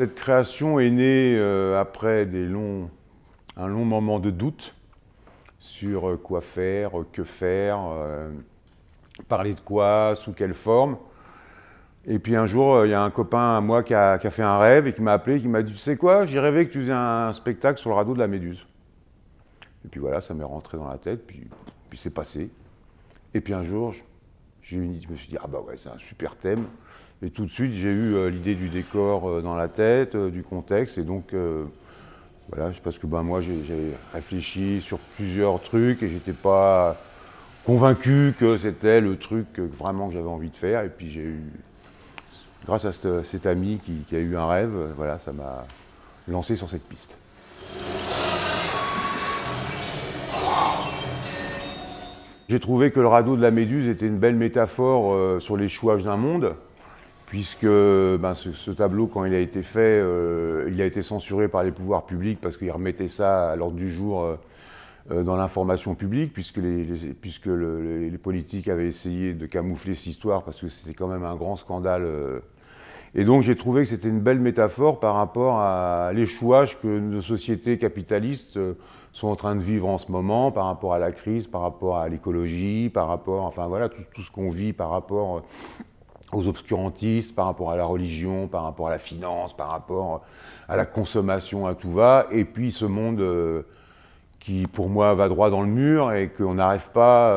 Cette création est née après un long moment de doute sur quoi faire, que faire, parler de quoi, sous quelle forme. Et puis un jour, il y a un copain à moi qui a fait un rêve et qui m'a appelé, qui m'a dit « Tu sais quoi, j'ai rêvé que tu faisais un spectacle sur le radeau de la Méduse. » Et puis voilà, ça m'est rentré dans la tête, puis c'est passé. Et puis un jour, je me suis dit « Ah bah ouais, c'est un super thème. » Et tout de suite, j'ai eu l'idée du décor dans la tête, du contexte, et donc voilà, parce que moi j'ai réfléchi sur plusieurs trucs et j'étais pas convaincu que c'était le truc vraiment que j'avais envie de faire. Et puis j'ai eu, grâce à cet ami qui a eu un rêve, voilà, ça m'a lancé sur cette piste. J'ai trouvé que le radeau de la Méduse était une belle métaphore sur l'échouage d'un monde, puisque ce tableau, quand il a été fait, il a été censuré par les pouvoirs publics parce qu'ils remettaient ça à l'ordre du jour dans l'information publique, puisque les politiques avaient essayé de camoufler cette histoire parce que c'était quand même un grand scandale. Et donc j'ai trouvé que c'était une belle métaphore par rapport à l'échouage que nos sociétés capitalistes sont en train de vivre en ce moment, par rapport à la crise, par rapport à l'écologie, par rapport, enfin voilà, tout ce qu'on vit par rapport aux obscurantistes, par rapport à la religion, par rapport à la finance, par rapport à la consommation, à tout va. Et puis ce monde qui, pour moi, va droit dans le mur et qu'on n'arrive pas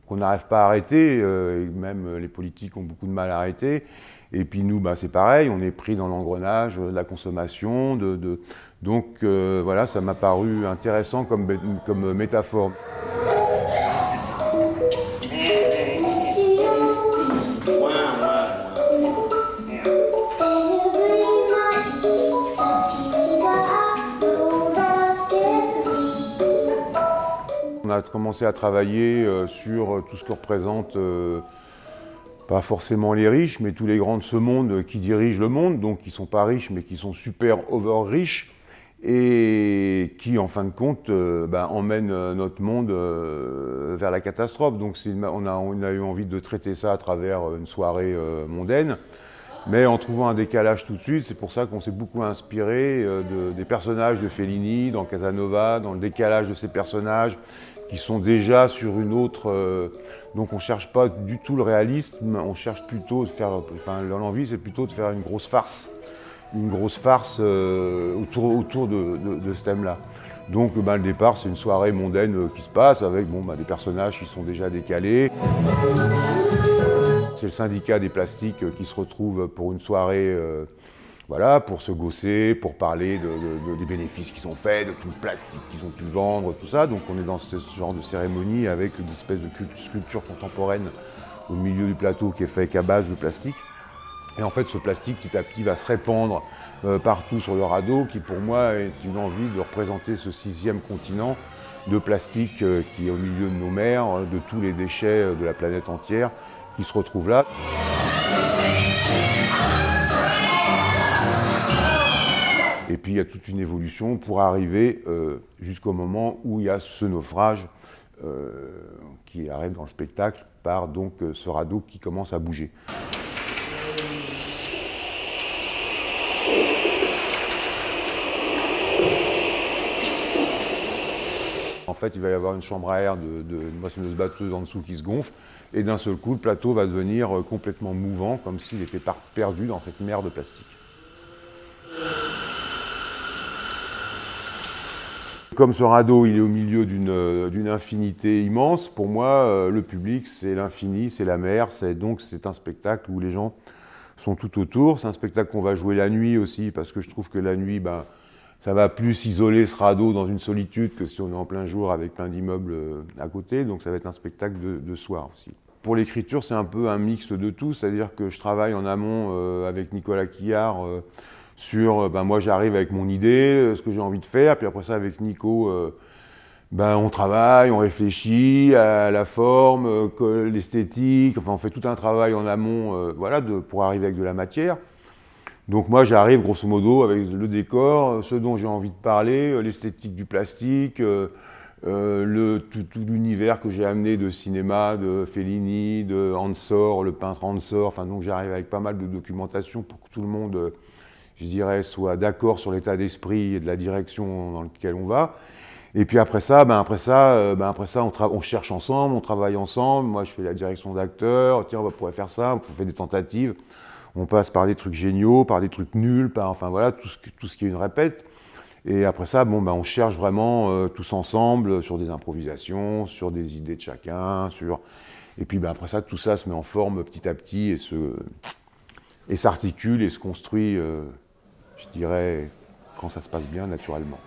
à arrêter. Et même les politiques ont beaucoup de mal à arrêter. Et puis nous, c'est pareil, on est pris dans l'engrenage de la consommation. Donc voilà, ça m'a paru intéressant comme métaphore. On a commencé à travailler sur tout ce que représente, pas forcément les riches, mais tous les grands de ce monde qui dirigent le monde, donc qui ne sont pas riches, mais qui sont super over-riches, et qui, en fin de compte, emmènent notre monde vers la catastrophe. Donc on a eu envie de traiter ça à travers une soirée mondaine, mais en trouvant un décalage tout de suite. C'est pour ça qu'on s'est beaucoup inspiré des personnages de Fellini, dans Casanova, dans le décalage de ces personnages, qui sont déjà sur une autre... donc on ne cherche pas du tout le réalisme, on cherche plutôt de faire... Enfin, l'envie, c'est plutôt de faire une grosse farce. Une grosse farce autour de ce thème-là. Donc le départ, c'est une soirée mondaine qui se passe avec des personnages qui sont déjà décalés. C'est le syndicat des plastiques qui se retrouve pour une soirée... voilà, pour se gausser, pour parler des bénéfices qu'ils ont faits, de tout le plastique qu'ils ont pu vendre, tout ça. Donc on est dans ce genre de cérémonie avec une espèce de sculpture contemporaine au milieu du plateau qui est fait qu'à base de plastique. Et en fait, ce plastique, petit à petit, va se répandre partout sur le radeau, qui pour moi est une envie de représenter ce 6e continent de plastique qui est au milieu de nos mers, de tous les déchets de la planète entière qui se retrouvent là. Et puis il y a toute une évolution pour arriver jusqu'au moment où il y a ce naufrage qui arrive dans le spectacle par donc ce radeau qui commence à bouger. En fait, il va y avoir une chambre à air une moissonneuse batteuse en dessous qui se gonfle, et d'un seul coup, le plateau va devenir complètement mouvant, comme s'il était perdu dans cette mer de plastique. Comme ce radeau, il est au milieu d'une infinité immense, pour moi, le public, c'est l'infini, c'est la mer, donc c'est un spectacle où les gens sont tout autour. C'est un spectacle qu'on va jouer la nuit aussi, parce que je trouve que la nuit, ça va plus isoler ce radeau dans une solitude que si on est en plein jour avec plein d'immeubles à côté, donc ça va être un spectacle de soir aussi. Pour l'écriture, c'est un peu un mix de tout, c'est-à-dire que je travaille en amont avec Nicolas Quillard sur, moi j'arrive avec mon idée, ce que j'ai envie de faire, puis après ça avec Nico, on travaille, on réfléchit à la forme, l'esthétique, enfin on fait tout un travail en amont voilà, pour arriver avec de la matière. Donc moi j'arrive grosso modo avec le décor, ce dont j'ai envie de parler, l'esthétique du plastique, tout l'univers que j'ai amené de cinéma, de Fellini, de Ansor, le peintre Ansor, enfin donc j'arrive avec pas mal de documentation pour que tout le monde je dirais, soient d'accord sur l'état d'esprit et de la direction dans laquelle on va. Et puis après ça, on cherche ensemble, on travaille ensemble. Moi, je fais la direction d'acteur. Tiens, on pourrait faire ça. On fait des tentatives. On passe par des trucs géniaux, par des trucs nuls, enfin voilà, tout ce qui est une répète. Et après ça, on cherche vraiment tous ensemble sur des improvisations, sur des idées de chacun, et puis après ça, tout ça se met en forme petit à petit et s'articule et se construit, je dirais, quand ça se passe bien, naturellement.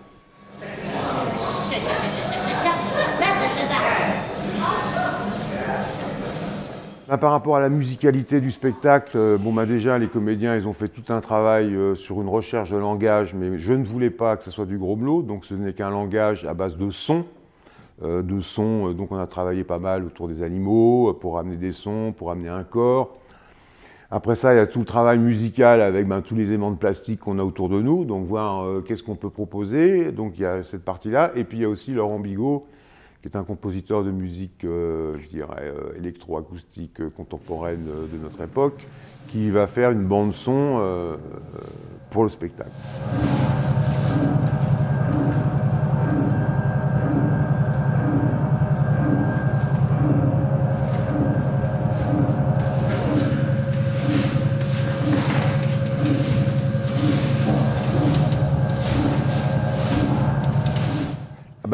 Par rapport à la musicalité du spectacle, déjà les comédiens ils ont fait tout un travail sur une recherche de langage, mais je ne voulais pas que ce soit du gros blot, donc ce n'est qu'un langage à base de sons. Donc on a travaillé pas mal autour des animaux, pour amener des sons, pour amener un corps. Après ça, il y a tout le travail musical avec tous les aimants de plastique qu'on a autour de nous, donc voir qu'est-ce qu'on peut proposer. Donc il y a cette partie-là, et puis il y a aussi Laurent Bigot, qui est un compositeur de musique, je dirais, électroacoustique contemporaine de notre époque, qui va faire une bande-son pour le spectacle.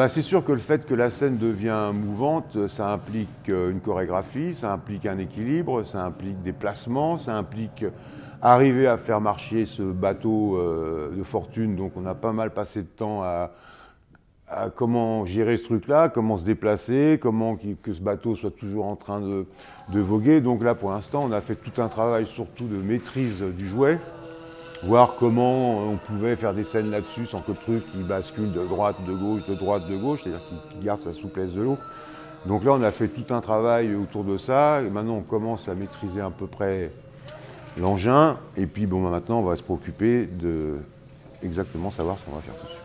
C'est sûr que le fait que la scène devient mouvante, ça implique une chorégraphie, ça implique un équilibre, ça implique des placements, ça implique arriver à faire marcher ce bateau de fortune. Donc on a pas mal passé de temps à comment gérer ce truc-là, comment se déplacer, comment que ce bateau soit toujours en train de voguer. Donc là, pour l'instant, on a fait tout un travail surtout de maîtrise du jouet, voir comment on pouvait faire des scènes là-dessus sans que le truc il bascule de droite, de gauche, c'est-à-dire qu'il garde sa souplesse de l'eau. Donc là, on a fait tout un travail autour de ça, et maintenant on commence à maîtriser à peu près l'engin, et puis maintenant on va se préoccuper de exactement savoir ce qu'on va faire dessus.